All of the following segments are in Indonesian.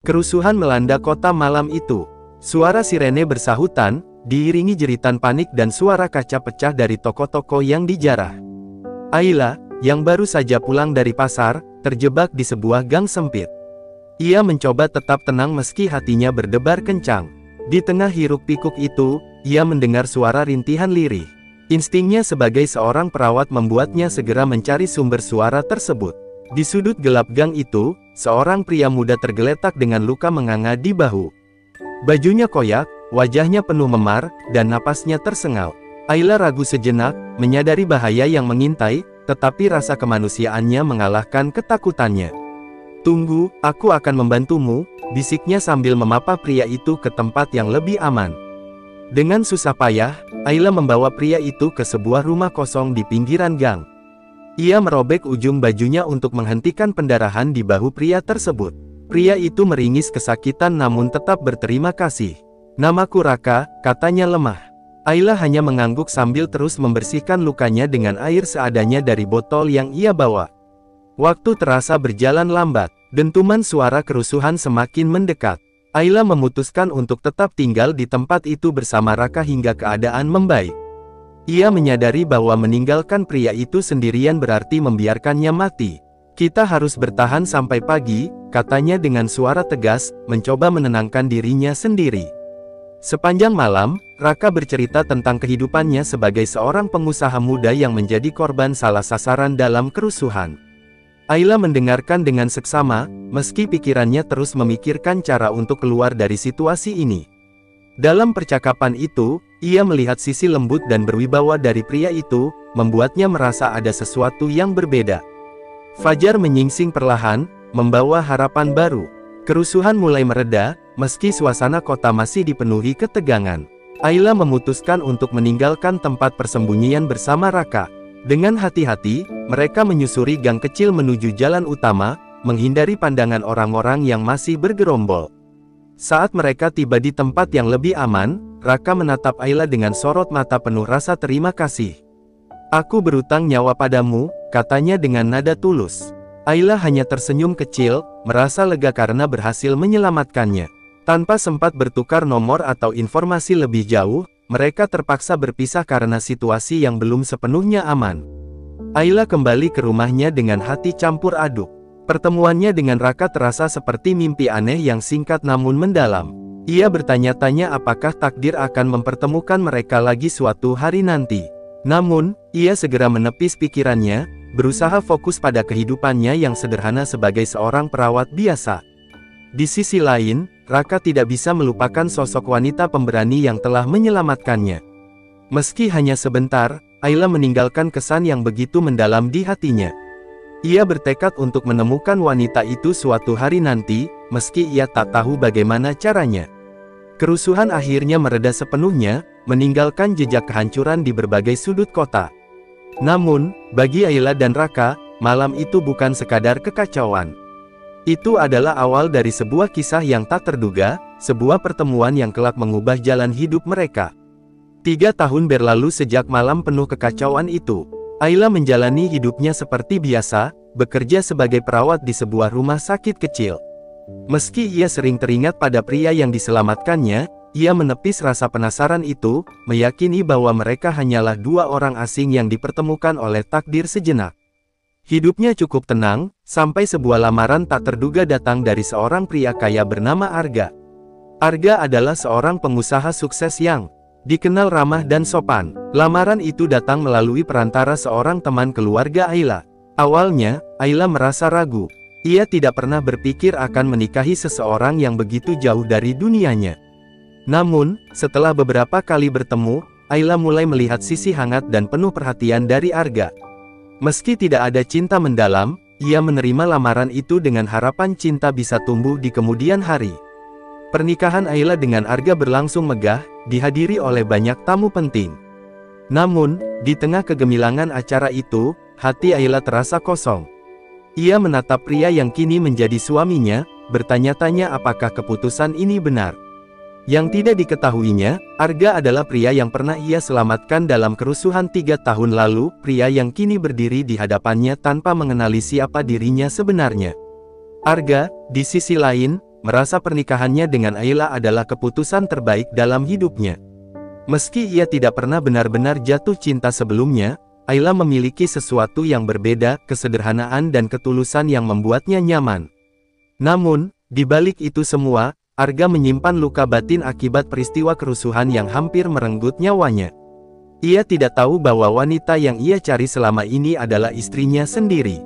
Kerusuhan melanda kota malam itu. Suara sirene bersahutan, diiringi jeritan panik dan suara kaca pecah dari toko-toko yang dijarah. Ayla, yang baru saja pulang dari pasar, terjebak di sebuah gang sempit. Ia mencoba tetap tenang meski hatinya berdebar kencang. Di tengah hiruk-pikuk itu, ia mendengar suara rintihan lirih. Instingnya sebagai seorang perawat membuatnya segera mencari sumber suara tersebut. Di sudut gelap gang itu, seorang pria muda tergeletak dengan luka menganga di bahu. Bajunya koyak, wajahnya penuh memar, dan napasnya tersengal. Ayla ragu sejenak, menyadari bahaya yang mengintai, tetapi rasa kemanusiaannya mengalahkan ketakutannya. "Tunggu, aku akan membantumu," bisiknya sambil memapah pria itu ke tempat yang lebih aman. Dengan susah payah, Ayla membawa pria itu ke sebuah rumah kosong di pinggiran gang. Ia merobek ujung bajunya untuk menghentikan pendarahan di bahu pria tersebut. Pria itu meringis kesakitan namun tetap berterima kasih. "Namaku Raka," katanya lemah. Ayla hanya mengangguk sambil terus membersihkan lukanya dengan air seadanya dari botol yang ia bawa. Waktu terasa berjalan lambat, dentuman suara kerusuhan semakin mendekat. Ayla memutuskan untuk tetap tinggal di tempat itu bersama Raka hingga keadaan membaik. Ia menyadari bahwa meninggalkan pria itu sendirian berarti membiarkannya mati. "Kita harus bertahan sampai pagi," katanya dengan suara tegas, mencoba menenangkan dirinya sendiri. Sepanjang malam, Raka bercerita tentang kehidupannya sebagai seorang pengusaha muda yang menjadi korban salah sasaran dalam kerusuhan. Ayla mendengarkan dengan seksama, meski pikirannya terus memikirkan cara untuk keluar dari situasi ini. Dalam percakapan itu, ia melihat sisi lembut dan berwibawa dari pria itu, membuatnya merasa ada sesuatu yang berbeda. Fajar menyingsing perlahan, membawa harapan baru. Kerusuhan mulai mereda, meski suasana kota masih dipenuhi ketegangan. Ayla memutuskan untuk meninggalkan tempat persembunyian bersama Raka. Dengan hati-hati, mereka menyusuri gang kecil menuju jalan utama, menghindari pandangan orang-orang yang masih bergerombol. Saat mereka tiba di tempat yang lebih aman, Raka menatap Ayla dengan sorot mata penuh rasa terima kasih. "Aku berutang nyawa padamu," katanya dengan nada tulus. Ayla hanya tersenyum kecil, merasa lega karena berhasil menyelamatkannya. Tanpa sempat bertukar nomor atau informasi lebih jauh, mereka terpaksa berpisah karena situasi yang belum sepenuhnya aman. Ayla kembali ke rumahnya dengan hati campur aduk. Pertemuannya dengan Raka terasa seperti mimpi aneh yang singkat namun mendalam. Ia bertanya-tanya apakah takdir akan mempertemukan mereka lagi suatu hari nanti. Namun, ia segera menepis pikirannya, berusaha fokus pada kehidupannya yang sederhana sebagai seorang perawat biasa. Di sisi lain, Raka tidak bisa melupakan sosok wanita pemberani yang telah menyelamatkannya. Meski hanya sebentar, Ayla meninggalkan kesan yang begitu mendalam di hatinya. Ia bertekad untuk menemukan wanita itu suatu hari nanti, meski ia tak tahu bagaimana caranya. Kerusuhan akhirnya mereda sepenuhnya, meninggalkan jejak kehancuran di berbagai sudut kota. Namun, bagi Ayla dan Raka, malam itu bukan sekadar kekacauan. Itu adalah awal dari sebuah kisah yang tak terduga, sebuah pertemuan yang kelak mengubah jalan hidup mereka. 3 tahun berlalu sejak malam penuh kekacauan itu. Ayla menjalani hidupnya seperti biasa, bekerja sebagai perawat di sebuah rumah sakit kecil. Meski ia sering teringat pada pria yang diselamatkannya, ia menepis rasa penasaran itu, meyakini bahwa mereka hanyalah 2 orang asing yang dipertemukan oleh takdir sejenak. Hidupnya cukup tenang, sampai sebuah lamaran tak terduga datang dari seorang pria kaya bernama Arga. Arga adalah seorang pengusaha sukses yang dikenal ramah dan sopan. Lamaran itu datang melalui perantara seorang teman keluarga Ayla. Awalnya, Ayla merasa ragu. Ia tidak pernah berpikir akan menikahi seseorang yang begitu jauh dari dunianya. Namun, setelah beberapa kali bertemu, Ayla mulai melihat sisi hangat dan penuh perhatian dari Arga. Meski tidak ada cinta mendalam, ia menerima lamaran itu dengan harapan cinta bisa tumbuh di kemudian hari. Pernikahan Ayla dengan Arga berlangsung megah, dihadiri oleh banyak tamu penting. Namun, di tengah kegemilangan acara itu, hati Ayla terasa kosong. Ia menatap pria yang kini menjadi suaminya, bertanya-tanya apakah keputusan ini benar. Yang tidak diketahuinya, Arga adalah pria yang pernah ia selamatkan dalam kerusuhan 3 tahun lalu, pria yang kini berdiri di hadapannya tanpa mengenali siapa dirinya sebenarnya. Arga, di sisi lain, merasa pernikahannya dengan Ayla adalah keputusan terbaik dalam hidupnya. Meski ia tidak pernah benar-benar jatuh cinta sebelumnya, Ayla memiliki sesuatu yang berbeda, kesederhanaan dan ketulusan yang membuatnya nyaman. Namun, di balik itu semua, Arga menyimpan luka batin akibat peristiwa kerusuhan yang hampir merenggut nyawanya. Ia tidak tahu bahwa wanita yang ia cari selama ini adalah istrinya sendiri.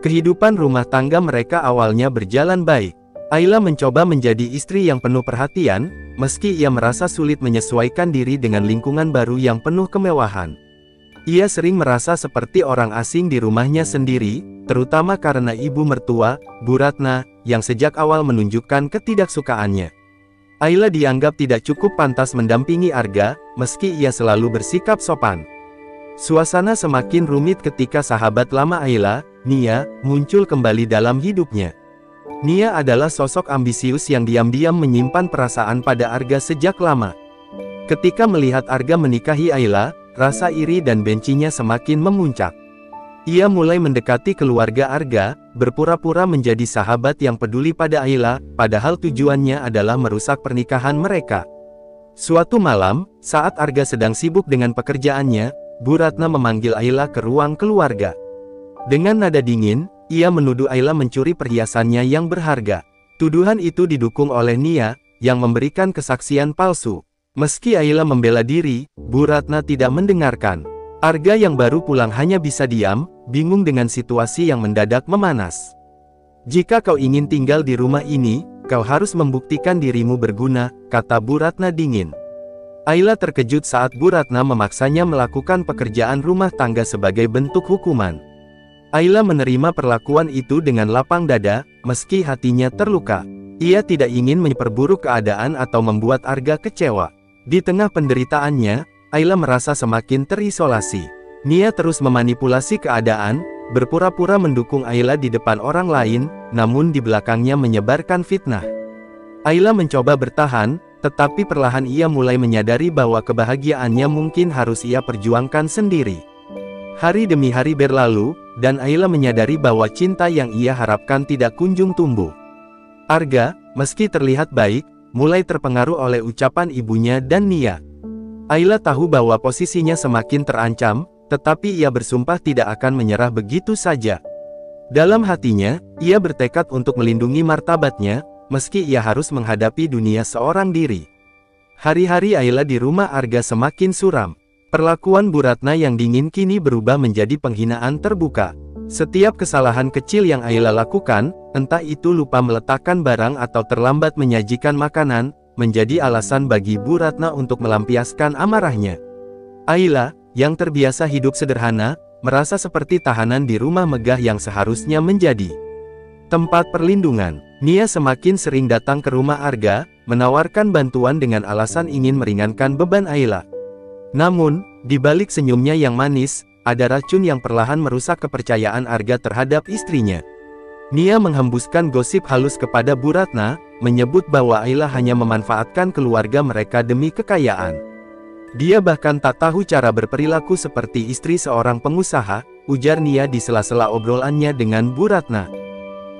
Kehidupan rumah tangga mereka awalnya berjalan baik. Ayla mencoba menjadi istri yang penuh perhatian, meski ia merasa sulit menyesuaikan diri dengan lingkungan baru yang penuh kemewahan. Ia sering merasa seperti orang asing di rumahnya sendiri, terutama karena ibu mertua, Bu Ratna, yang sejak awal menunjukkan ketidaksukaannya. Ayla dianggap tidak cukup pantas mendampingi Arga, meski ia selalu bersikap sopan. Suasana semakin rumit ketika sahabat lama Ayla, Nia, muncul kembali dalam hidupnya. Nia adalah sosok ambisius yang diam-diam menyimpan perasaan pada Arga sejak lama. Ketika melihat Arga menikahi Ayla, rasa iri dan bencinya semakin memuncak. Ia mulai mendekati keluarga Arga, berpura-pura menjadi sahabat yang peduli pada Ayla, padahal tujuannya adalah merusak pernikahan mereka. Suatu malam, saat Arga sedang sibuk dengan pekerjaannya, Bu Ratna memanggil Ayla ke ruang keluarga. Dengan nada dingin, ia menuduh Ayla mencuri perhiasannya yang berharga. Tuduhan itu didukung oleh Nia, yang memberikan kesaksian palsu. Meski Ayla membela diri, Bu Ratna tidak mendengarkan. Arga yang baru pulang hanya bisa diam, bingung dengan situasi yang mendadak memanas. "Jika kau ingin tinggal di rumah ini, kau harus membuktikan dirimu berguna," kata Bu Ratna dingin. Ayla terkejut saat Bu Ratna memaksanya melakukan pekerjaan rumah tangga sebagai bentuk hukuman. Ayla menerima perlakuan itu dengan lapang dada, meski hatinya terluka. Ia tidak ingin memperburuk keadaan atau membuat Arga kecewa. Di tengah penderitaannya, Ayla merasa semakin terisolasi. Nia terus memanipulasi keadaan, berpura-pura mendukung Ayla di depan orang lain, namun di belakangnya menyebarkan fitnah. Ayla mencoba bertahan, tetapi perlahan ia mulai menyadari bahwa kebahagiaannya mungkin harus ia perjuangkan sendiri. Hari demi hari berlalu, dan Ayla menyadari bahwa cinta yang ia harapkan tidak kunjung tumbuh. Arga, meski terlihat baik, mulai terpengaruh oleh ucapan ibunya dan Nia. Ayla tahu bahwa posisinya semakin terancam, tetapi ia bersumpah tidak akan menyerah begitu saja. Dalam hatinya, ia bertekad untuk melindungi martabatnya, meski ia harus menghadapi dunia seorang diri. Hari-hari Ayla di rumah Arga semakin suram. Perlakuan Bu Ratna yang dingin kini berubah menjadi penghinaan terbuka. Setiap kesalahan kecil yang Ayla lakukan, entah itu lupa meletakkan barang atau terlambat menyajikan makanan, menjadi alasan bagi Bu Ratna untuk melampiaskan amarahnya. Ayla, yang terbiasa hidup sederhana, merasa seperti tahanan di rumah megah yang seharusnya menjadi tempat perlindungan. Nia semakin sering datang ke rumah Arga, menawarkan bantuan dengan alasan ingin meringankan beban Ayla. Namun, di balik senyumnya yang manis, ada racun yang perlahan merusak kepercayaan Arga terhadap istrinya. Nia menghembuskan gosip halus kepada Bu Ratna, menyebut bahwa Ayla hanya memanfaatkan keluarga mereka demi kekayaan. Dia bahkan tak tahu cara berperilaku seperti istri seorang pengusaha, ujar Nia di sela-sela obrolannya dengan Bu Ratna.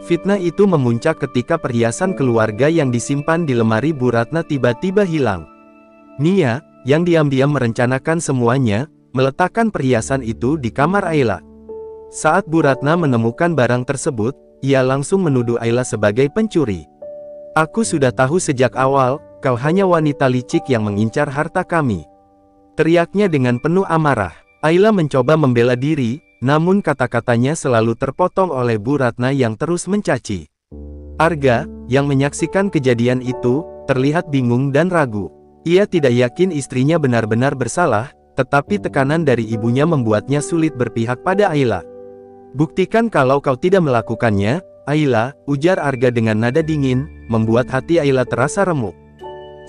Fitnah itu memuncak ketika perhiasan keluarga yang disimpan di lemari Bu Ratna tiba-tiba hilang. Nia, yang diam-diam merencanakan semuanya, meletakkan perhiasan itu di kamar Ayla. Saat Bu Ratna menemukan barang tersebut, ia langsung menuduh Ayla sebagai pencuri. "Aku sudah tahu sejak awal, kau hanya wanita licik yang mengincar harta kami," teriaknya dengan penuh amarah. Ayla mencoba membela diri, namun kata-katanya selalu terpotong oleh Bu Ratna yang terus mencaci. Arga, yang menyaksikan kejadian itu, terlihat bingung dan ragu. Ia tidak yakin istrinya benar-benar bersalah, tetapi tekanan dari ibunya membuatnya sulit berpihak pada Ayla. "Buktikan kalau kau tidak melakukannya, Ayla," ujar Arga dengan nada dingin, membuat hati Ayla terasa remuk.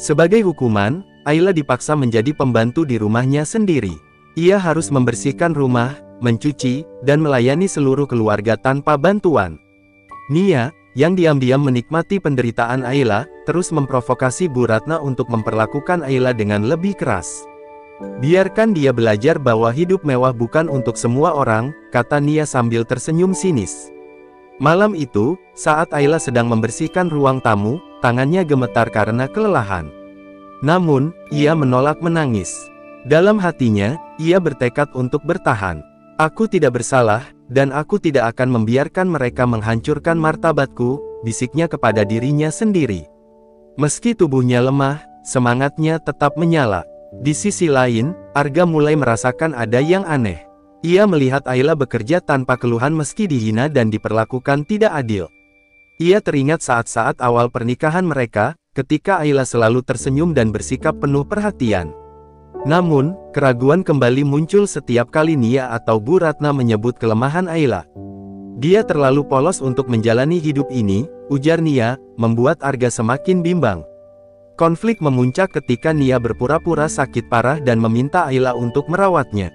Sebagai hukuman, Ayla dipaksa menjadi pembantu di rumahnya sendiri. Ia harus membersihkan rumah, mencuci, dan melayani seluruh keluarga tanpa bantuan. Nia, yang diam-diam menikmati penderitaan Ayla, terus memprovokasi Bu Ratna untuk memperlakukan Ayla dengan lebih keras. "Biarkan dia belajar bahwa hidup mewah bukan untuk semua orang," kata Nia sambil tersenyum sinis. Malam itu, saat Ayla sedang membersihkan ruang tamu, tangannya gemetar karena kelelahan. Namun, ia menolak menangis. Dalam hatinya, ia bertekad untuk bertahan. Aku tidak bersalah, dan aku tidak akan membiarkan mereka menghancurkan martabatku, bisiknya kepada dirinya sendiri. Meski tubuhnya lemah, semangatnya tetap menyala. Di sisi lain, Arga mulai merasakan ada yang aneh. Ia melihat Ayla bekerja tanpa keluhan meski dihina dan diperlakukan tidak adil. Ia teringat saat-saat awal pernikahan mereka, ketika Ayla selalu tersenyum dan bersikap penuh perhatian. Namun, keraguan kembali muncul setiap kali Nia atau Bu Ratna menyebut kelemahan Ayla. Dia terlalu polos untuk menjalani hidup ini, ujar Nia, membuat Arga semakin bimbang. Konflik memuncak ketika Nia berpura-pura sakit parah dan meminta Ayla untuk merawatnya.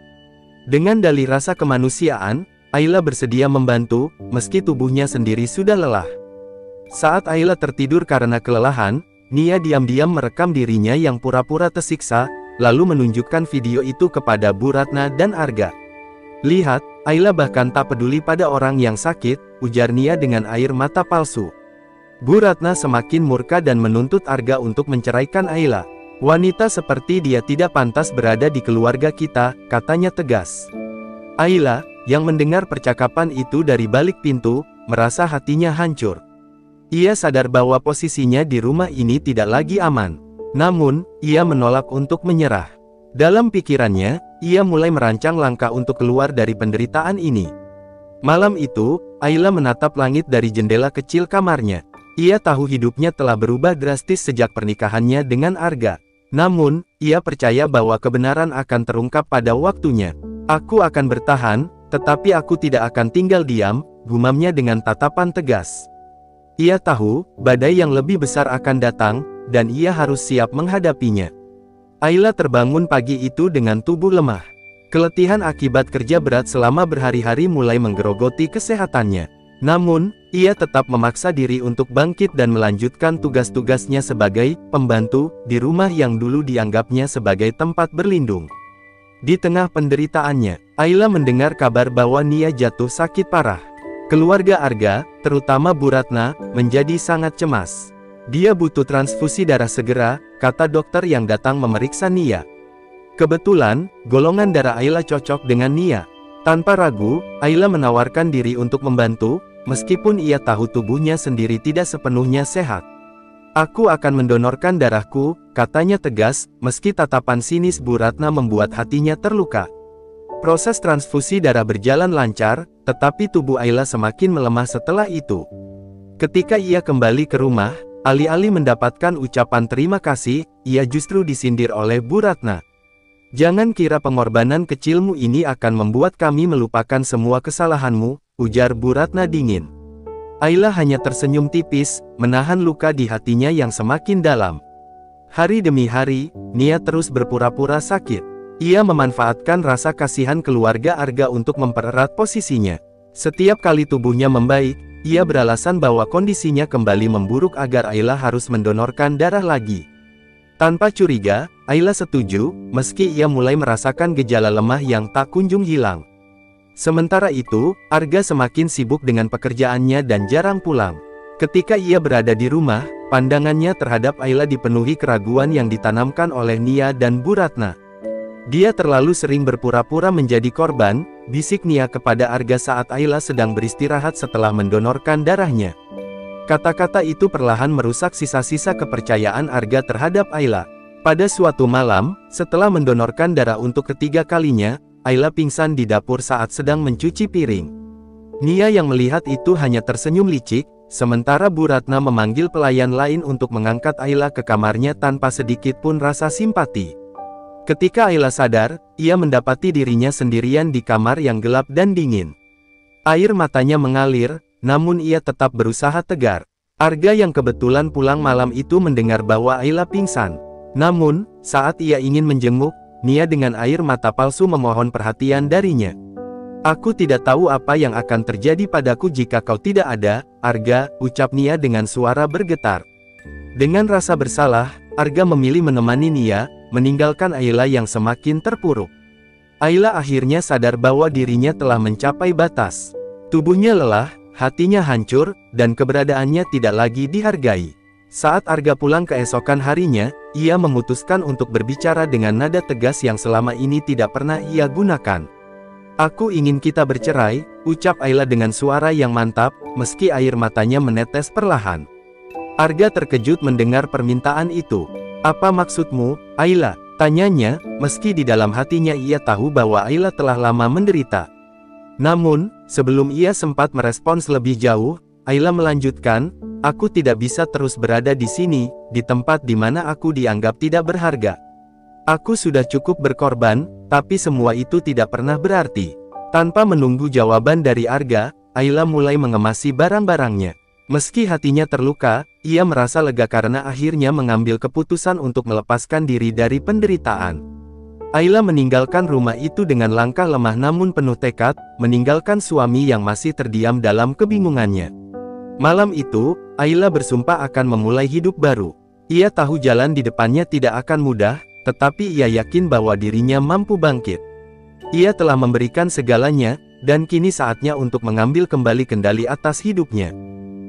Dengan dalih rasa kemanusiaan, Ayla bersedia membantu, meski tubuhnya sendiri sudah lelah. Saat Ayla tertidur karena kelelahan, Nia diam-diam merekam dirinya yang pura-pura tersiksa, lalu menunjukkan video itu kepada Bu Ratna dan Arga. Lihat, Ayla bahkan tak peduli pada orang yang sakit, ujar Nia dengan air mata palsu. Bu Ratna semakin murka dan menuntut Arga untuk menceraikan Ayla. Wanita seperti dia tidak pantas berada di keluarga kita, katanya tegas. Ayla, yang mendengar percakapan itu dari balik pintu, merasa hatinya hancur. Ia sadar bahwa posisinya di rumah ini tidak lagi aman. Namun, ia menolak untuk menyerah. Dalam pikirannya, ia mulai merancang langkah untuk keluar dari penderitaan ini. Malam itu, Ayla menatap langit dari jendela kecil kamarnya. Ia tahu hidupnya telah berubah drastis sejak pernikahannya dengan Arga. Namun, ia percaya bahwa kebenaran akan terungkap pada waktunya. Aku akan bertahan, tetapi aku tidak akan tinggal diam, gumamnya dengan tatapan tegas. Ia tahu, badai yang lebih besar akan datang, dan ia harus siap menghadapinya. Ayla terbangun pagi itu dengan tubuh lemah. Keletihan akibat kerja berat selama berhari-hari mulai menggerogoti kesehatannya. Namun, ia tetap memaksa diri untuk bangkit dan melanjutkan tugas-tugasnya sebagai pembantu di rumah yang dulu dianggapnya sebagai tempat berlindung. Di tengah penderitaannya, Ayla mendengar kabar bahwa Nia jatuh sakit parah. Keluarga Arga, terutama Bu Ratna, menjadi sangat cemas. Dia butuh transfusi darah segera, kata dokter yang datang memeriksa Nia. Kebetulan, golongan darah Ayla cocok dengan Nia. Tanpa ragu, Ayla menawarkan diri untuk membantu, meskipun ia tahu tubuhnya sendiri tidak sepenuhnya sehat. Aku akan mendonorkan darahku, katanya tegas, meski tatapan sinis Bu Ratna membuat hatinya terluka. Proses transfusi darah berjalan lancar, tetapi tubuh Ayla semakin melemah setelah itu. Ketika ia kembali ke rumah, alih-alih mendapatkan ucapan terima kasih, ia justru disindir oleh Bu Ratna. Jangan kira pengorbanan kecilmu ini akan membuat kami melupakan semua kesalahanmu, ujar Bu Ratna dingin. Ayla hanya tersenyum tipis, menahan luka di hatinya yang semakin dalam. Hari demi hari, Nia terus berpura-pura sakit. Ia memanfaatkan rasa kasihan keluarga Arga untuk mempererat posisinya. Setiap kali tubuhnya membaik, ia beralasan bahwa kondisinya kembali memburuk agar Ayla harus mendonorkan darah lagi. Tanpa curiga, Ayla setuju, meski ia mulai merasakan gejala lemah yang tak kunjung hilang. Sementara itu, Arga semakin sibuk dengan pekerjaannya dan jarang pulang. Ketika ia berada di rumah, pandangannya terhadap Ayla dipenuhi keraguan yang ditanamkan oleh Nia dan Bu Ratna. Dia terlalu sering berpura-pura menjadi korban, bisik Nia kepada Arga saat Ayla sedang beristirahat setelah mendonorkan darahnya. Kata-kata itu perlahan merusak sisa-sisa kepercayaan Arga terhadap Ayla. Pada suatu malam, setelah mendonorkan darah untuk ketiga kalinya, Ayla pingsan di dapur saat sedang mencuci piring. Nia yang melihat itu hanya tersenyum licik, sementara Bu Ratna memanggil pelayan lain untuk mengangkat Ayla ke kamarnya tanpa sedikit pun rasa simpati. Ketika Ayla sadar, ia mendapati dirinya sendirian di kamar yang gelap dan dingin. Air matanya mengalir, namun ia tetap berusaha tegar. Arga yang kebetulan pulang malam itu mendengar bahwa Ayla pingsan. Namun, saat ia ingin menjenguk, Nia dengan air mata palsu memohon perhatian darinya. Aku tidak tahu apa yang akan terjadi padaku jika kau tidak ada, Arga, ucap Nia dengan suara bergetar. Dengan rasa bersalah, Arga memilih menemani Nia, meninggalkan Ayla yang semakin terpuruk. Ayla akhirnya sadar bahwa dirinya telah mencapai batas. Tubuhnya lelah, hatinya hancur, dan keberadaannya tidak lagi dihargai. Saat Arga pulang keesokan harinya, ia memutuskan untuk berbicara dengan nada tegas yang selama ini tidak pernah ia gunakan. "Aku ingin kita bercerai," ucap Ayla dengan suara yang mantap, meski air matanya menetes perlahan. Arga terkejut mendengar permintaan itu. "Apa maksudmu, Ayla?" tanyanya, meski di dalam hatinya ia tahu bahwa Ayla telah lama menderita. Namun, sebelum ia sempat merespons lebih jauh, Ayla melanjutkan, "Aku tidak bisa terus berada di sini, di tempat di mana aku dianggap tidak berharga. Aku sudah cukup berkorban, tapi semua itu tidak pernah berarti." Tanpa menunggu jawaban dari Arga, Ayla mulai mengemasi barang-barangnya. Meski hatinya terluka, ia merasa lega karena akhirnya mengambil keputusan untuk melepaskan diri dari penderitaan. Ayla meninggalkan rumah itu dengan langkah lemah namun penuh tekad, meninggalkan suami yang masih terdiam dalam kebingungannya. Malam itu, Ayla bersumpah akan memulai hidup baru. Ia tahu jalan di depannya tidak akan mudah, tetapi ia yakin bahwa dirinya mampu bangkit. Ia telah memberikan segalanya, dan kini saatnya untuk mengambil kembali kendali atas hidupnya.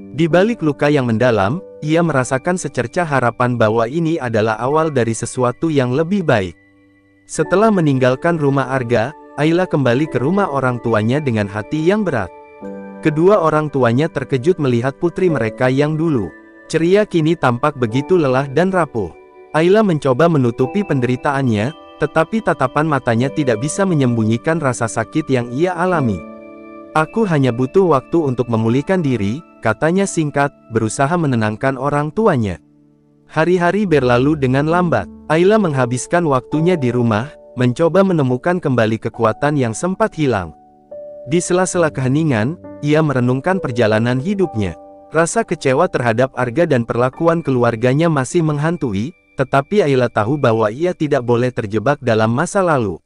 Di balik luka yang mendalam, ia merasakan secercah harapan bahwa ini adalah awal dari sesuatu yang lebih baik. Setelah meninggalkan rumah Arga, Ayla kembali ke rumah orang tuanya dengan hati yang berat. Kedua orang tuanya terkejut melihat putri mereka yang dulu ceria kini tampak begitu lelah dan rapuh. Ayla mencoba menutupi penderitaannya, tetapi tatapan matanya tidak bisa menyembunyikan rasa sakit yang ia alami. "Aku hanya butuh waktu untuk memulihkan diri," katanya singkat, berusaha menenangkan orang tuanya. Hari-hari berlalu dengan lambat. Ayla menghabiskan waktunya di rumah, mencoba menemukan kembali kekuatan yang sempat hilang. Di sela-sela keheningan, ia merenungkan perjalanan hidupnya. Rasa kecewa terhadap Arga dan perlakuan keluarganya masih menghantui, tetapi Ayla tahu bahwa ia tidak boleh terjebak dalam masa lalu.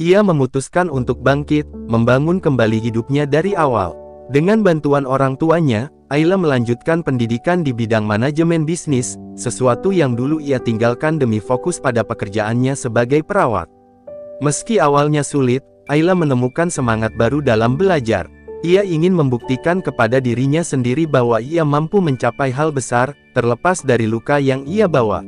Ia memutuskan untuk bangkit, membangun kembali hidupnya dari awal. Dengan bantuan orang tuanya, Ayla melanjutkan pendidikan di bidang manajemen bisnis, sesuatu yang dulu ia tinggalkan demi fokus pada pekerjaannya sebagai perawat. Meski awalnya sulit, Ayla menemukan semangat baru dalam belajar. Ia ingin membuktikan kepada dirinya sendiri bahwa ia mampu mencapai hal besar, terlepas dari luka yang ia bawa.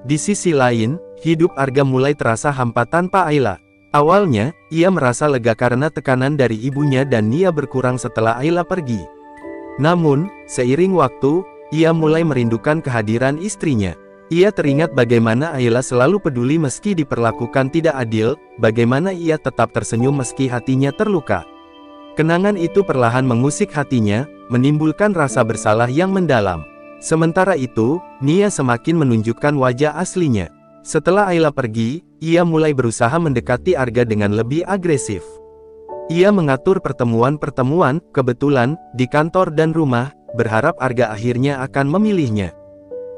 Di sisi lain, hidup Arga mulai terasa hampa tanpa Ayla. Awalnya, ia merasa lega karena tekanan dari ibunya dan Nia berkurang setelah Ayla pergi. Namun, seiring waktu, ia mulai merindukan kehadiran istrinya. Ia teringat bagaimana Ayla selalu peduli meski diperlakukan tidak adil, bagaimana ia tetap tersenyum meski hatinya terluka. Kenangan itu perlahan mengusik hatinya, menimbulkan rasa bersalah yang mendalam. Sementara itu, Nia semakin menunjukkan wajah aslinya. Setelah Ayla pergi, ia mulai berusaha mendekati Arga dengan lebih agresif. Ia mengatur pertemuan-pertemuan, kebetulan, di kantor dan rumah, berharap Arga akhirnya akan memilihnya.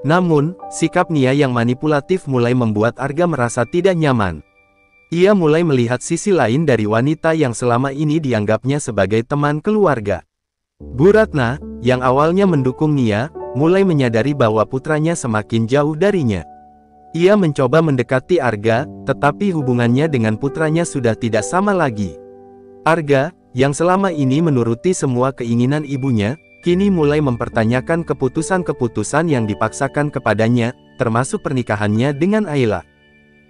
Namun, sikap Nia yang manipulatif mulai membuat Arga merasa tidak nyaman. Ia mulai melihat sisi lain dari wanita yang selama ini dianggapnya sebagai teman keluarga. Bu Ratna, yang awalnya mendukung Nia, mulai menyadari bahwa putranya semakin jauh darinya. Ia mencoba mendekati Arga, tetapi hubungannya dengan putranya sudah tidak sama lagi. Arga, yang selama ini menuruti semua keinginan ibunya, kini mulai mempertanyakan keputusan-keputusan yang dipaksakan kepadanya, termasuk pernikahannya dengan Ayla.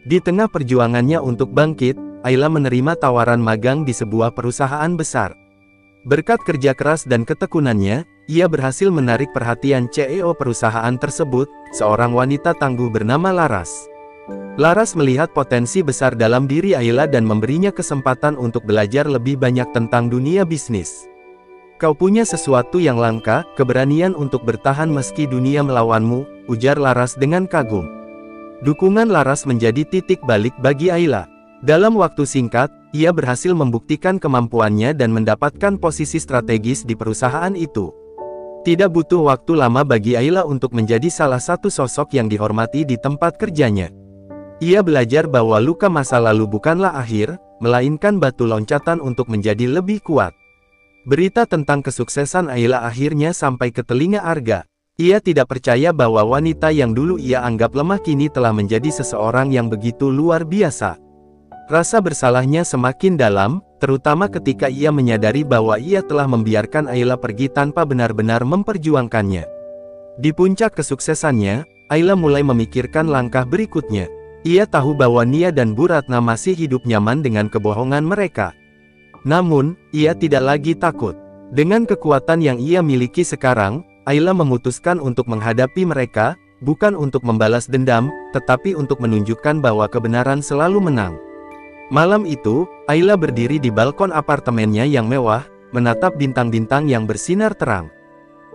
Di tengah perjuangannya untuk bangkit, Ayla menerima tawaran magang di sebuah perusahaan besar. Berkat kerja keras dan ketekunannya, ia berhasil menarik perhatian CEO perusahaan tersebut, seorang wanita tangguh bernama Laras. Laras melihat potensi besar dalam diri Ayla dan memberinya kesempatan untuk belajar lebih banyak tentang dunia bisnis. "Kau punya sesuatu yang langka, keberanian untuk bertahan meski dunia melawanmu," ujar Laras dengan kagum. Dukungan Laras menjadi titik balik bagi Ayla. Dalam waktu singkat, ia berhasil membuktikan kemampuannya dan mendapatkan posisi strategis di perusahaan itu. Tidak butuh waktu lama bagi Ayla untuk menjadi salah satu sosok yang dihormati di tempat kerjanya. Ia belajar bahwa luka masa lalu bukanlah akhir, melainkan batu loncatan untuk menjadi lebih kuat. Berita tentang kesuksesan Ayla akhirnya sampai ke telinga Arga. Ia tidak percaya bahwa wanita yang dulu ia anggap lemah kini telah menjadi seseorang yang begitu luar biasa. Rasa bersalahnya semakin dalam, terutama ketika ia menyadari bahwa ia telah membiarkan Ayla pergi tanpa benar-benar memperjuangkannya. Di puncak kesuksesannya, Ayla mulai memikirkan langkah berikutnya. Ia tahu bahwa Nia dan Bu Ratna masih hidup nyaman dengan kebohongan mereka. Namun, ia tidak lagi takut. Dengan kekuatan yang ia miliki sekarang, Ayla memutuskan untuk menghadapi mereka, bukan untuk membalas dendam, tetapi untuk menunjukkan bahwa kebenaran selalu menang. Malam itu, Ayla berdiri di balkon apartemennya yang mewah, menatap bintang-bintang yang bersinar terang.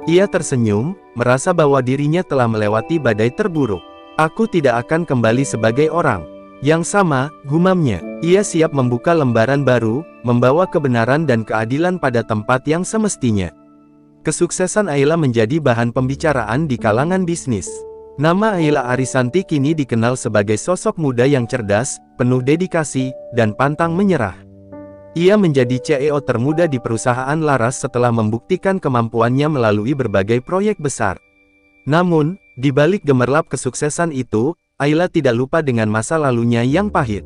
Ia tersenyum, merasa bahwa dirinya telah melewati badai terburuk. Aku tidak akan kembali sebagai orang yang sama, gumamnya. Ia siap membuka lembaran baru, membawa kebenaran dan keadilan pada tempat yang semestinya. Kesuksesan Ayla menjadi bahan pembicaraan di kalangan bisnis. Nama Ayla Arisanti kini dikenal sebagai sosok muda yang cerdas, penuh dedikasi, dan pantang menyerah. Ia menjadi CEO termuda di perusahaan laras setelah membuktikan kemampuannya melalui berbagai proyek besar. Namun, di balik gemerlap kesuksesan itu, Ayla tidak lupa dengan masa lalunya yang pahit.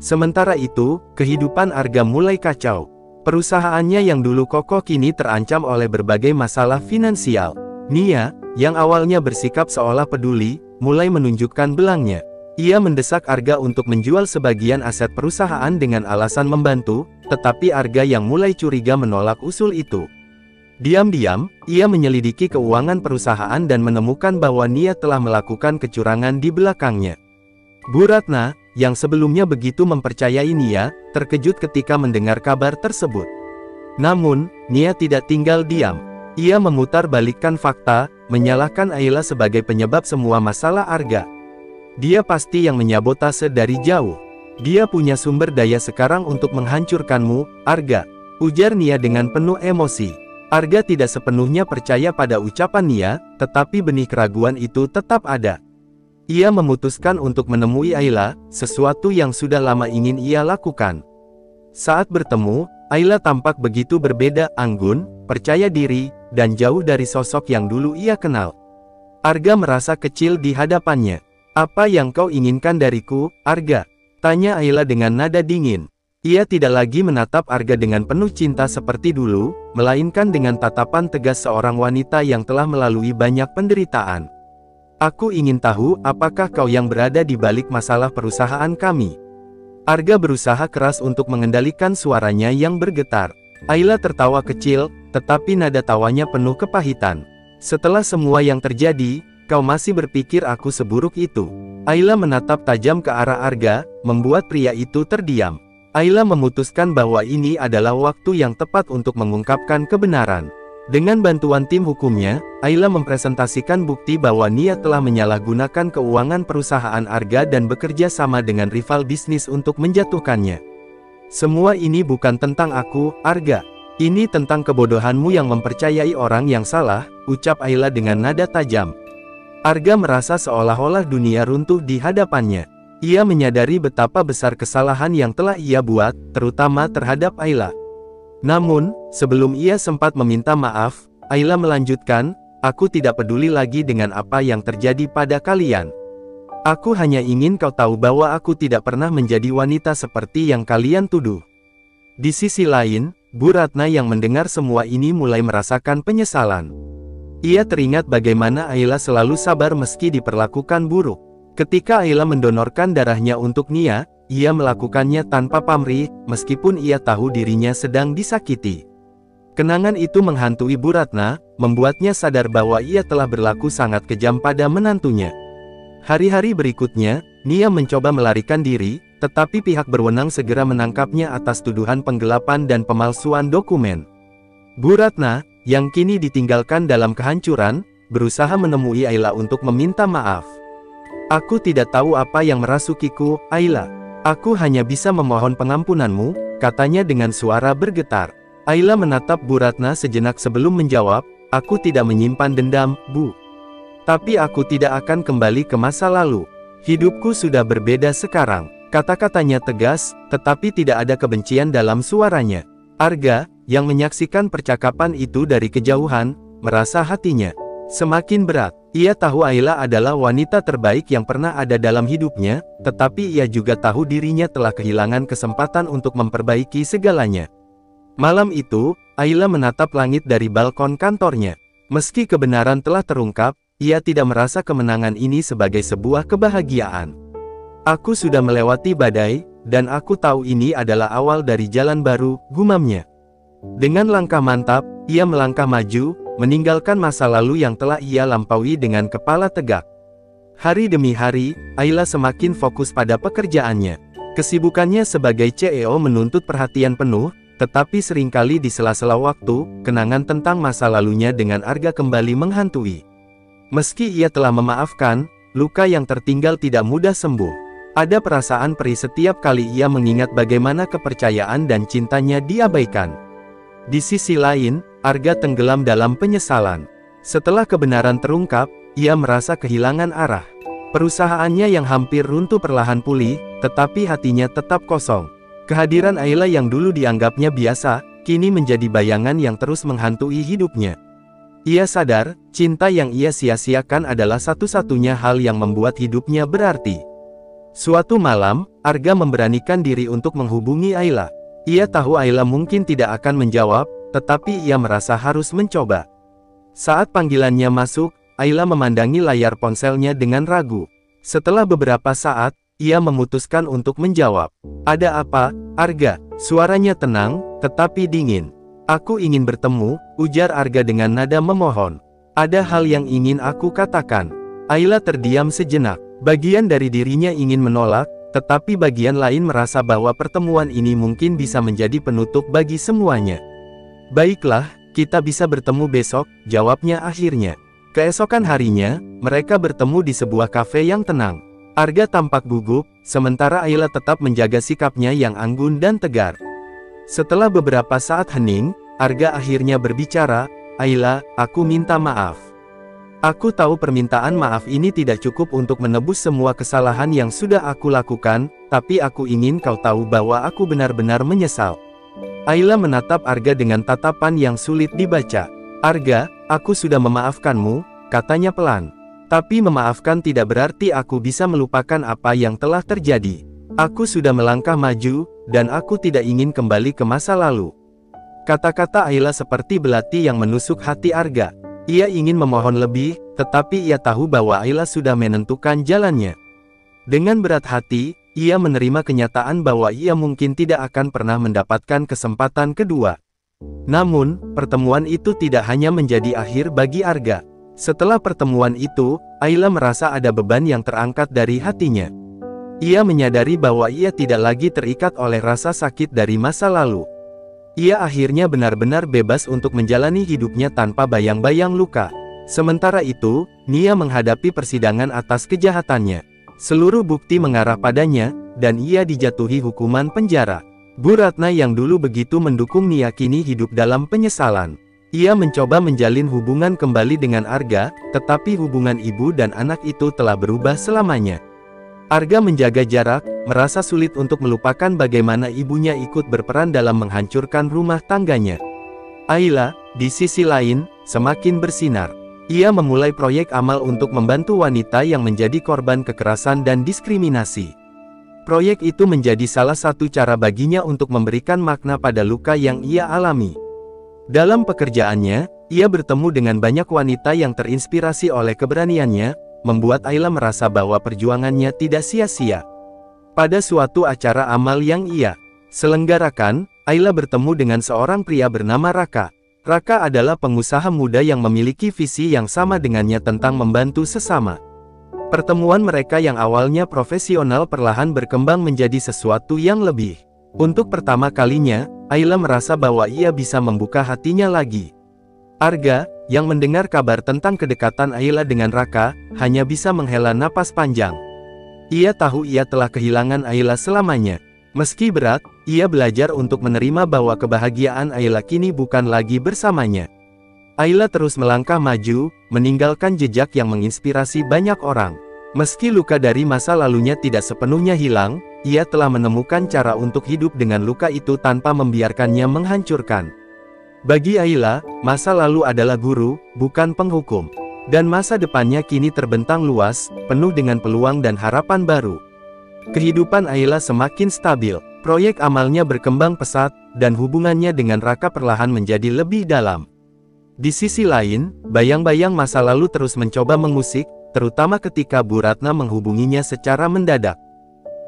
Sementara itu, kehidupan Arga mulai kacau. Perusahaannya yang dulu kokoh kini terancam oleh berbagai masalah finansial. Nia, yang awalnya bersikap seolah peduli, mulai menunjukkan belangnya. Ia mendesak Arga untuk menjual sebagian aset perusahaan dengan alasan membantu, tetapi Arga yang mulai curiga menolak usul itu. Diam-diam, ia menyelidiki keuangan perusahaan dan menemukan bahwa Nia telah melakukan kecurangan di belakangnya. Bu Ratna, yang sebelumnya begitu mempercayai Nia, terkejut ketika mendengar kabar tersebut. Namun, Nia tidak tinggal diam. Ia memutarbalikkan fakta, menyalahkan Ayla sebagai penyebab semua masalah Arga. Dia pasti yang menyabotase dari jauh. Dia punya sumber daya sekarang untuk menghancurkanmu, Arga, ujar Nia dengan penuh emosi. Arga tidak sepenuhnya percaya pada ucapan Nia, tetapi benih keraguan itu tetap ada. Ia memutuskan untuk menemui Ayla, sesuatu yang sudah lama ingin ia lakukan. Saat bertemu, Ayla tampak begitu berbeda, anggun, percaya diri, dan jauh dari sosok yang dulu ia kenal. Arga merasa kecil di hadapannya. Apa yang kau inginkan dariku, Arga? Tanya Ayla dengan nada dingin. Ia tidak lagi menatap Arga dengan penuh cinta seperti dulu, melainkan dengan tatapan tegas seorang wanita yang telah melalui banyak penderitaan. Aku ingin tahu apakah kau yang berada di balik masalah perusahaan kami. Arga berusaha keras untuk mengendalikan suaranya yang bergetar. Ayla tertawa kecil, tetapi nada tawanya penuh kepahitan. Setelah semua yang terjadi, kau masih berpikir aku seburuk itu? Ayla menatap tajam ke arah Arga, membuat pria itu terdiam. Ayla memutuskan bahwa ini adalah waktu yang tepat untuk mengungkapkan kebenaran. Dengan bantuan tim hukumnya, Ayla mempresentasikan bukti bahwa Nia telah menyalahgunakan keuangan perusahaan Arga dan bekerja sama dengan rival bisnis untuk menjatuhkannya. Semua ini bukan tentang aku, Arga. Ini tentang kebodohanmu yang mempercayai orang yang salah, ucap Ayla dengan nada tajam. Arga merasa seolah-olah dunia runtuh di hadapannya. Ia menyadari betapa besar kesalahan yang telah ia buat, terutama terhadap Ayla. Namun, sebelum ia sempat meminta maaf, Ayla melanjutkan, aku tidak peduli lagi dengan apa yang terjadi pada kalian. Aku hanya ingin kau tahu bahwa aku tidak pernah menjadi wanita seperti yang kalian tuduh. Di sisi lain, Bu Ratna yang mendengar semua ini mulai merasakan penyesalan. Ia teringat bagaimana Ayla selalu sabar meski diperlakukan buruk. Ketika Ayla mendonorkan darahnya untuk Nia, ia melakukannya tanpa pamrih, meskipun ia tahu dirinya sedang disakiti. Kenangan itu menghantui Bu Ratna, membuatnya sadar bahwa ia telah berlaku sangat kejam pada menantunya. Hari-hari berikutnya, Nia mencoba melarikan diri, tetapi pihak berwenang segera menangkapnya atas tuduhan penggelapan dan pemalsuan dokumen. Bu Ratna, yang kini ditinggalkan dalam kehancuran, berusaha menemui Ayla untuk meminta maaf. Aku tidak tahu apa yang merasukiku, Ayla. Aku hanya bisa memohon pengampunanmu, katanya dengan suara bergetar. Ayla menatap Bu Ratna sejenak sebelum menjawab, aku tidak menyimpan dendam, Bu. Tapi aku tidak akan kembali ke masa lalu. Hidupku sudah berbeda sekarang. Kata-katanya tegas, tetapi tidak ada kebencian dalam suaranya. Arga, yang menyaksikan percakapan itu dari kejauhan, merasa hatinya semakin berat. Ia tahu Ayla adalah wanita terbaik yang pernah ada dalam hidupnya, tetapi ia juga tahu dirinya telah kehilangan kesempatan untuk memperbaiki segalanya. Malam itu, Ayla menatap langit dari balkon kantornya. Meski kebenaran telah terungkap, ia tidak merasa kemenangan ini sebagai sebuah kebahagiaan. Aku sudah melewati badai, dan aku tahu ini adalah awal dari jalan baru, gumamnya. Dengan langkah mantap, ia melangkah maju, meninggalkan masa lalu yang telah ia lampaui dengan kepala tegak. Hari demi hari, Ayla semakin fokus pada pekerjaannya. Kesibukannya sebagai CEO menuntut perhatian penuh, tetapi seringkali di sela-sela waktu, kenangan tentang masa lalunya dengan Arga kembali menghantui. Meski ia telah memaafkan, luka yang tertinggal tidak mudah sembuh. Ada perasaan perih setiap kali ia mengingat bagaimana kepercayaan dan cintanya diabaikan. Di sisi lain, Arga tenggelam dalam penyesalan. Setelah kebenaran terungkap, ia merasa kehilangan arah. Perusahaannya yang hampir runtuh perlahan pulih, tetapi hatinya tetap kosong. Kehadiran Ayla yang dulu dianggapnya biasa, kini menjadi bayangan yang terus menghantui hidupnya. Ia sadar, cinta yang ia sia-siakan adalah satu-satunya hal yang membuat hidupnya berarti. Suatu malam, Arga memberanikan diri untuk menghubungi Ayla. Ia tahu Ayla mungkin tidak akan menjawab, tetapi ia merasa harus mencoba. Saat panggilannya masuk, Ayla memandangi layar ponselnya dengan ragu. Setelah beberapa saat, ia memutuskan untuk menjawab. "Ada apa, Arga?" Suaranya tenang, tetapi dingin. "Aku ingin bertemu," ujar Arga dengan nada memohon. "Ada hal yang ingin aku katakan." Ayla terdiam sejenak. Bagian dari dirinya ingin menolak, tetapi bagian lain merasa bahwa pertemuan ini mungkin bisa menjadi penutup bagi semuanya. "Baiklah, kita bisa bertemu besok," jawabnya akhirnya. Keesokan harinya, mereka bertemu di sebuah kafe yang tenang. Arga tampak gugup, sementara Ayla tetap menjaga sikapnya yang anggun dan tegar. Setelah beberapa saat hening, Arga akhirnya berbicara, "Ayla, aku minta maaf. Aku tahu permintaan maaf ini tidak cukup untuk menebus semua kesalahan yang sudah aku lakukan, tapi aku ingin kau tahu bahwa aku benar-benar menyesal." Ayla menatap Arga dengan tatapan yang sulit dibaca. "Arga, aku sudah memaafkanmu," katanya pelan. "Tapi memaafkan tidak berarti aku bisa melupakan apa yang telah terjadi. Aku sudah melangkah maju, dan aku tidak ingin kembali ke masa lalu." Kata-kata Ayla seperti belati yang menusuk hati Arga. Ia ingin memohon lebih, tetapi ia tahu bahwa Ayla sudah menentukan jalannya. Dengan berat hati, ia menerima kenyataan bahwa ia mungkin tidak akan pernah mendapatkan kesempatan kedua. Namun, pertemuan itu tidak hanya menjadi akhir bagi Arga. Setelah pertemuan itu, Ayla merasa ada beban yang terangkat dari hatinya. Ia menyadari bahwa ia tidak lagi terikat oleh rasa sakit dari masa lalu. Ia akhirnya benar-benar bebas untuk menjalani hidupnya tanpa bayang-bayang luka. Sementara itu, Nia menghadapi persidangan atas kejahatannya. Seluruh bukti mengarah padanya, dan ia dijatuhi hukuman penjara. Bu Ratna yang dulu begitu mendukung Nia kini hidup dalam penyesalan. Ia mencoba menjalin hubungan kembali dengan Arga, tetapi hubungan ibu dan anak itu telah berubah selamanya. Arga menjaga jarak, merasa sulit untuk melupakan bagaimana ibunya ikut berperan dalam menghancurkan rumah tangganya. Ayla, di sisi lain, semakin bersinar. Ia memulai proyek amal untuk membantu wanita yang menjadi korban kekerasan dan diskriminasi. Proyek itu menjadi salah satu cara baginya untuk memberikan makna pada luka yang ia alami. Dalam pekerjaannya, ia bertemu dengan banyak wanita yang terinspirasi oleh keberaniannya, membuat Ayla merasa bahwa perjuangannya tidak sia-sia. Pada suatu acara amal yang ia selenggarakan, Ayla bertemu dengan seorang pria bernama Raka. Raka adalah pengusaha muda yang memiliki visi yang sama dengannya tentang membantu sesama. Pertemuan mereka yang awalnya profesional perlahan berkembang menjadi sesuatu yang lebih. Untuk pertama kalinya, Ayla merasa bahwa ia bisa membuka hatinya lagi. Arga, yang mendengar kabar tentang kedekatan Ayla dengan Raka, hanya bisa menghela napas panjang. Ia tahu ia telah kehilangan Ayla selamanya. Meski berat, ia belajar untuk menerima bahwa kebahagiaan Ayla kini bukan lagi bersamanya. Ayla terus melangkah maju, meninggalkan jejak yang menginspirasi banyak orang. Meski luka dari masa lalunya tidak sepenuhnya hilang, ia telah menemukan cara untuk hidup dengan luka itu tanpa membiarkannya menghancurkan. Bagi Ayla, masa lalu adalah guru, bukan penghukum. Dan masa depannya kini terbentang luas, penuh dengan peluang dan harapan baru. Kehidupan Ayla semakin stabil, proyek amalnya berkembang pesat, dan hubungannya dengan Raka perlahan menjadi lebih dalam. Di sisi lain, bayang-bayang masa lalu terus mencoba mengusik, terutama ketika Bu Ratna menghubunginya secara mendadak.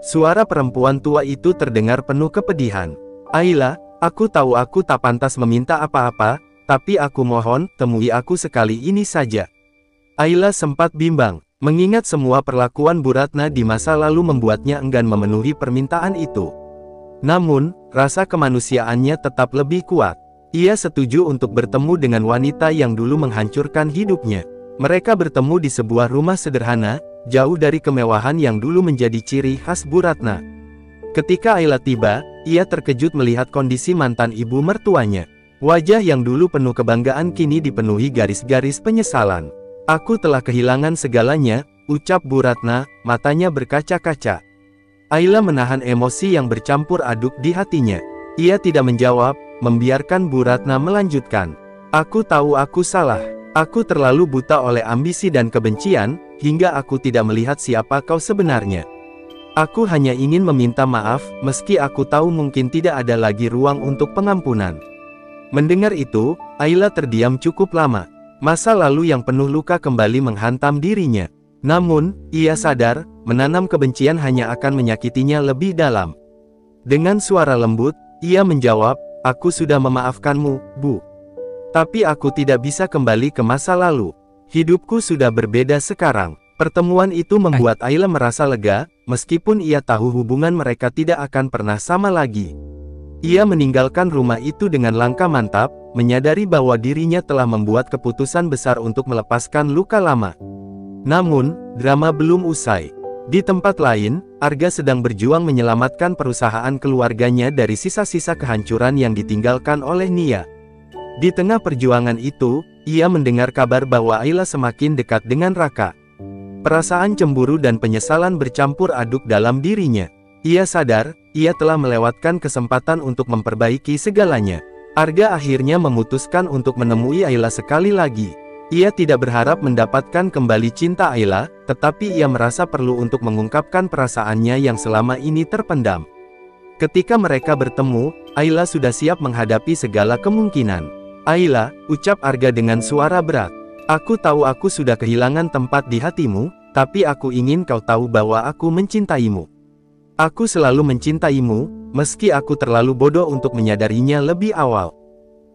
Suara perempuan tua itu terdengar penuh kepedihan. Ayla, aku tahu aku tak pantas meminta apa-apa, tapi aku mohon, temui aku sekali ini saja. Ayla sempat bimbang, mengingat semua perlakuan Bu Ratna di masa lalu membuatnya enggan memenuhi permintaan itu. Namun, rasa kemanusiaannya tetap lebih kuat. Ia setuju untuk bertemu dengan wanita yang dulu menghancurkan hidupnya. Mereka bertemu di sebuah rumah sederhana, jauh dari kemewahan yang dulu menjadi ciri khas Bu Ratna. Ketika Ayla tiba, ia terkejut melihat kondisi mantan ibu mertuanya. Wajah yang dulu penuh kebanggaan kini dipenuhi garis-garis penyesalan. Aku telah kehilangan segalanya, ucap Bu Ratna, matanya berkaca-kaca. Ayla menahan emosi yang bercampur aduk di hatinya. Ia tidak menjawab, membiarkan Bu Ratna melanjutkan. Aku tahu aku salah. Aku terlalu buta oleh ambisi dan kebencian, hingga aku tidak melihat siapa kau sebenarnya. Aku hanya ingin meminta maaf, meski aku tahu mungkin tidak ada lagi ruang untuk pengampunan. Mendengar itu, Ayla terdiam cukup lama. Masa lalu yang penuh luka kembali menghantam dirinya. Namun, ia sadar, menanam kebencian hanya akan menyakitinya lebih dalam. Dengan suara lembut, ia menjawab, aku sudah memaafkanmu, Bu. Tapi aku tidak bisa kembali ke masa lalu. Hidupku sudah berbeda sekarang. Pertemuan itu membuat Ayla merasa lega, meskipun ia tahu hubungan mereka tidak akan pernah sama lagi. Ia meninggalkan rumah itu dengan langkah mantap, menyadari bahwa dirinya telah membuat keputusan besar untuk melepaskan luka lama. Namun, drama belum usai. Di tempat lain, Arga sedang berjuang menyelamatkan perusahaan keluarganya dari sisa-sisa kehancuran yang ditinggalkan oleh Nia. Di tengah perjuangan itu, ia mendengar kabar bahwa Ayla semakin dekat dengan Raka. Perasaan cemburu dan penyesalan bercampur aduk dalam dirinya. Ia sadar, ia telah melewatkan kesempatan untuk memperbaiki segalanya. Arga akhirnya memutuskan untuk menemui Ayla sekali lagi. Ia tidak berharap mendapatkan kembali cinta Ayla, tetapi ia merasa perlu untuk mengungkapkan perasaannya yang selama ini terpendam. Ketika mereka bertemu, Ayla sudah siap menghadapi segala kemungkinan. Ayla, ucap Arga dengan suara berat. Aku tahu aku sudah kehilangan tempat di hatimu, tapi aku ingin kau tahu bahwa aku mencintaimu. Aku selalu mencintaimu, meski aku terlalu bodoh untuk menyadarinya lebih awal.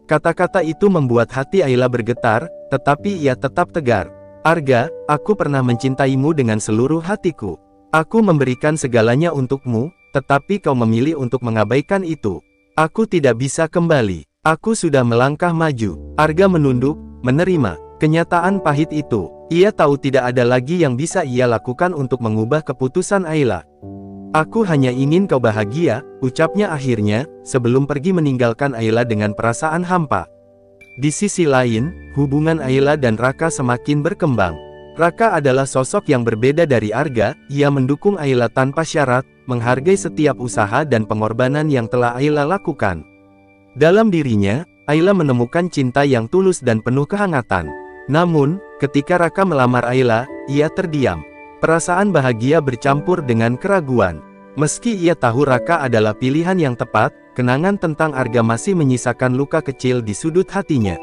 Kata-kata itu membuat hati Ayla bergetar, tetapi ia tetap tegar. Arga, aku pernah mencintaimu dengan seluruh hatiku. Aku memberikan segalanya untukmu, tetapi kau memilih untuk mengabaikan itu. Aku tidak bisa kembali. Aku sudah melangkah maju. Arga menunduk, menerima kenyataan pahit itu. Ia tahu tidak ada lagi yang bisa ia lakukan untuk mengubah keputusan Ayla. Aku hanya ingin kau bahagia, ucapnya akhirnya, sebelum pergi meninggalkan Ayla dengan perasaan hampa. Di sisi lain, hubungan Ayla dan Raka semakin berkembang. Raka adalah sosok yang berbeda dari Arga, ia mendukung Ayla tanpa syarat, menghargai setiap usaha dan pengorbanan yang telah Ayla lakukan. Dalam dirinya, Ayla menemukan cinta yang tulus dan penuh kehangatan. Namun, ketika Raka melamar Ayla, ia terdiam. Perasaan bahagia bercampur dengan keraguan. Meski ia tahu Raka adalah pilihan yang tepat, kenangan tentang Arga masih menyisakan luka kecil di sudut hatinya.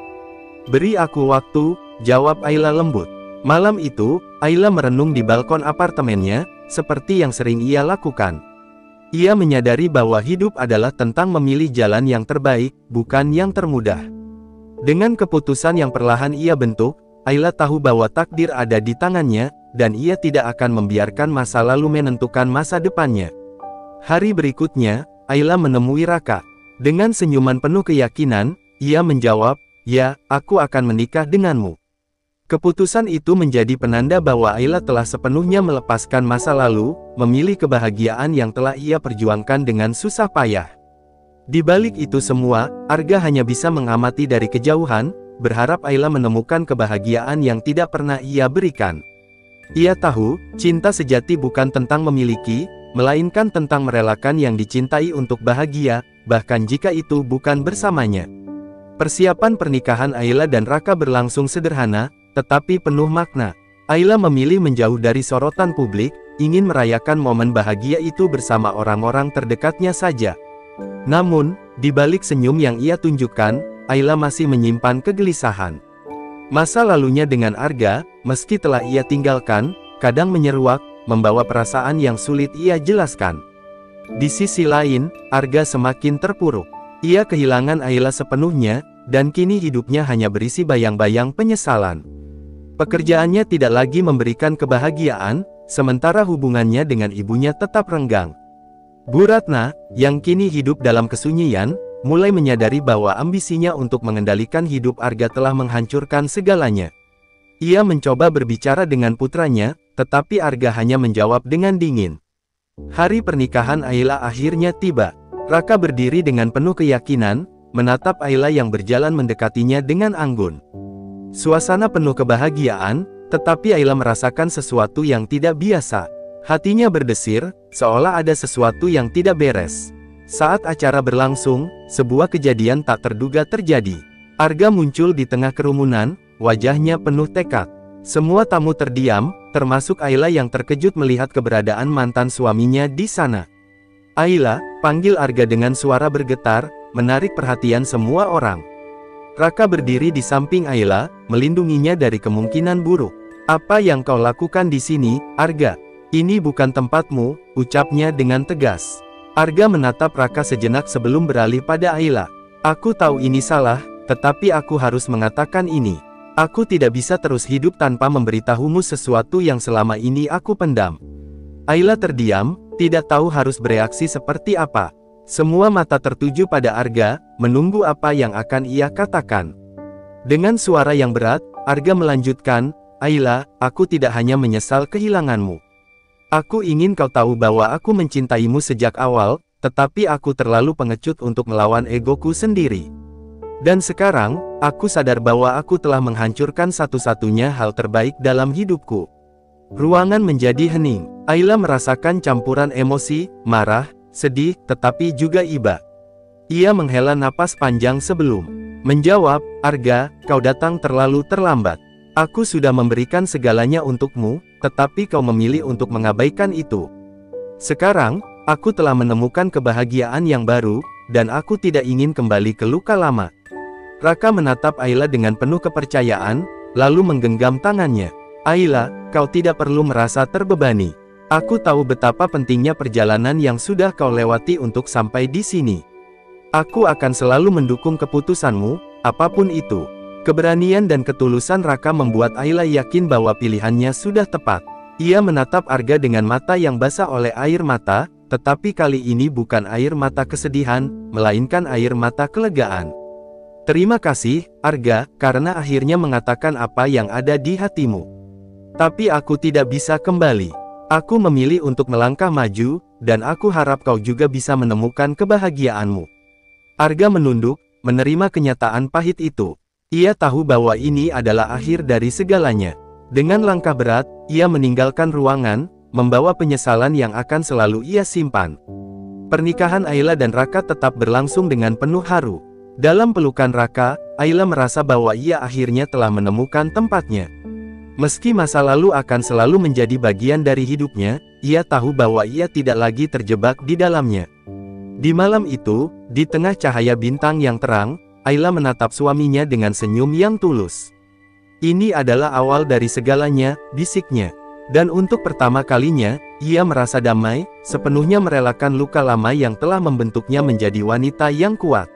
Beri aku waktu, jawab Ayla lembut. Malam itu, Ayla merenung di balkon apartemennya, seperti yang sering ia lakukan. Ia menyadari bahwa hidup adalah tentang memilih jalan yang terbaik, bukan yang termudah. Dengan keputusan yang perlahan ia bentuk, Ayla tahu bahwa takdir ada di tangannya, dan ia tidak akan membiarkan masa lalu menentukan masa depannya. Hari berikutnya, Ayla menemui Raka. Dengan senyuman penuh keyakinan, ia menjawab, "Ya, aku akan menikah denganmu." Keputusan itu menjadi penanda bahwa Ayla telah sepenuhnya melepaskan masa lalu, memilih kebahagiaan yang telah ia perjuangkan dengan susah payah. Di balik itu semua, Arga hanya bisa mengamati dari kejauhan, berharap Ayla menemukan kebahagiaan yang tidak pernah ia berikan. Ia tahu, cinta sejati bukan tentang memiliki, melainkan tentang merelakan yang dicintai untuk bahagia, bahkan jika itu bukan bersamanya. Persiapan pernikahan Ayla dan Raka berlangsung sederhana, tetapi penuh makna. Ayla memilih menjauh dari sorotan publik, ingin merayakan momen bahagia itu bersama orang-orang terdekatnya saja. Namun, di balik senyum yang ia tunjukkan, Ayla masih menyimpan kegelisahan. Masa lalunya dengan Arga, meski telah ia tinggalkan, kadang menyeruak, membawa perasaan yang sulit ia jelaskan. Di sisi lain, Arga semakin terpuruk. Ia kehilangan Ayla sepenuhnya, dan kini hidupnya hanya berisi bayang-bayang penyesalan. Pekerjaannya tidak lagi memberikan kebahagiaan, sementara hubungannya dengan ibunya tetap renggang. Bu Ratna, yang kini hidup dalam kesunyian, mulai menyadari bahwa ambisinya untuk mengendalikan hidup Arga telah menghancurkan segalanya. Ia mencoba berbicara dengan putranya, tetapi Arga hanya menjawab dengan dingin. Hari pernikahan Ayla akhirnya tiba. Raka berdiri dengan penuh keyakinan, menatap Ayla yang berjalan mendekatinya dengan anggun. Suasana penuh kebahagiaan, tetapi Ayla merasakan sesuatu yang tidak biasa. Hatinya berdesir, seolah ada sesuatu yang tidak beres. Saat acara berlangsung, sebuah kejadian tak terduga terjadi. Arga muncul di tengah kerumunan, wajahnya penuh tekad. Semua tamu terdiam, termasuk Ayla yang terkejut melihat keberadaan mantan suaminya di sana. "Ayla," panggil Arga dengan suara bergetar, menarik perhatian semua orang. Raka berdiri di samping Ayla, melindunginya dari kemungkinan buruk. "Apa yang kau lakukan di sini, Arga? Ini bukan tempatmu," ucapnya dengan tegas. Arga menatap Raka sejenak sebelum beralih pada Ayla. "Aku tahu ini salah, tetapi aku harus mengatakan ini. Aku tidak bisa terus hidup tanpa memberitahumu sesuatu yang selama ini aku pendam." Ayla terdiam, tidak tahu harus bereaksi seperti apa. Semua mata tertuju pada Arga, menunggu apa yang akan ia katakan. Dengan suara yang berat, Arga melanjutkan, "Ayla, aku tidak hanya menyesal kehilanganmu. Aku ingin kau tahu bahwa aku mencintaimu sejak awal, tetapi aku terlalu pengecut untuk melawan egoku sendiri. Dan sekarang, aku sadar bahwa aku telah menghancurkan satu-satunya hal terbaik dalam hidupku." Ruangan menjadi hening. Ayla merasakan campuran emosi, marah, sedih, tetapi juga iba. Ia menghela napas panjang sebelum menjawab, "Arga, kau datang terlalu terlambat. Aku sudah memberikan segalanya untukmu, tetapi kau memilih untuk mengabaikan itu. Sekarang, aku telah menemukan kebahagiaan yang baru, dan aku tidak ingin kembali ke luka lama." Raka menatap Ayla dengan penuh kepercayaan, lalu menggenggam tangannya. "Ayla, kau tidak perlu merasa terbebani. Aku tahu betapa pentingnya perjalanan yang sudah kau lewati untuk sampai di sini. Aku akan selalu mendukung keputusanmu, apapun itu." Keberanian dan ketulusan Raka membuat Ayla yakin bahwa pilihannya sudah tepat. Ia menatap Arga dengan mata yang basah oleh air mata, tetapi kali ini bukan air mata kesedihan, melainkan air mata kelegaan. "Terima kasih, Arga, karena akhirnya mengatakan apa yang ada di hatimu. Tapi aku tidak bisa kembali. Aku memilih untuk melangkah maju, dan aku harap kau juga bisa menemukan kebahagiaanmu." Arga menunduk, menerima kenyataan pahit itu. Ia tahu bahwa ini adalah akhir dari segalanya. Dengan langkah berat, ia meninggalkan ruangan, membawa penyesalan yang akan selalu ia simpan. Pernikahan Ayla dan Raka tetap berlangsung dengan penuh haru. Dalam pelukan Raka, Ayla merasa bahwa ia akhirnya telah menemukan tempatnya. Meski masa lalu akan selalu menjadi bagian dari hidupnya, ia tahu bahwa ia tidak lagi terjebak di dalamnya. Di malam itu, di tengah cahaya bintang yang terang, Ayla menatap suaminya dengan senyum yang tulus. "Ini adalah awal dari segalanya," bisiknya. Dan untuk pertama kalinya, ia merasa damai, sepenuhnya merelakan luka lama yang telah membentuknya menjadi wanita yang kuat.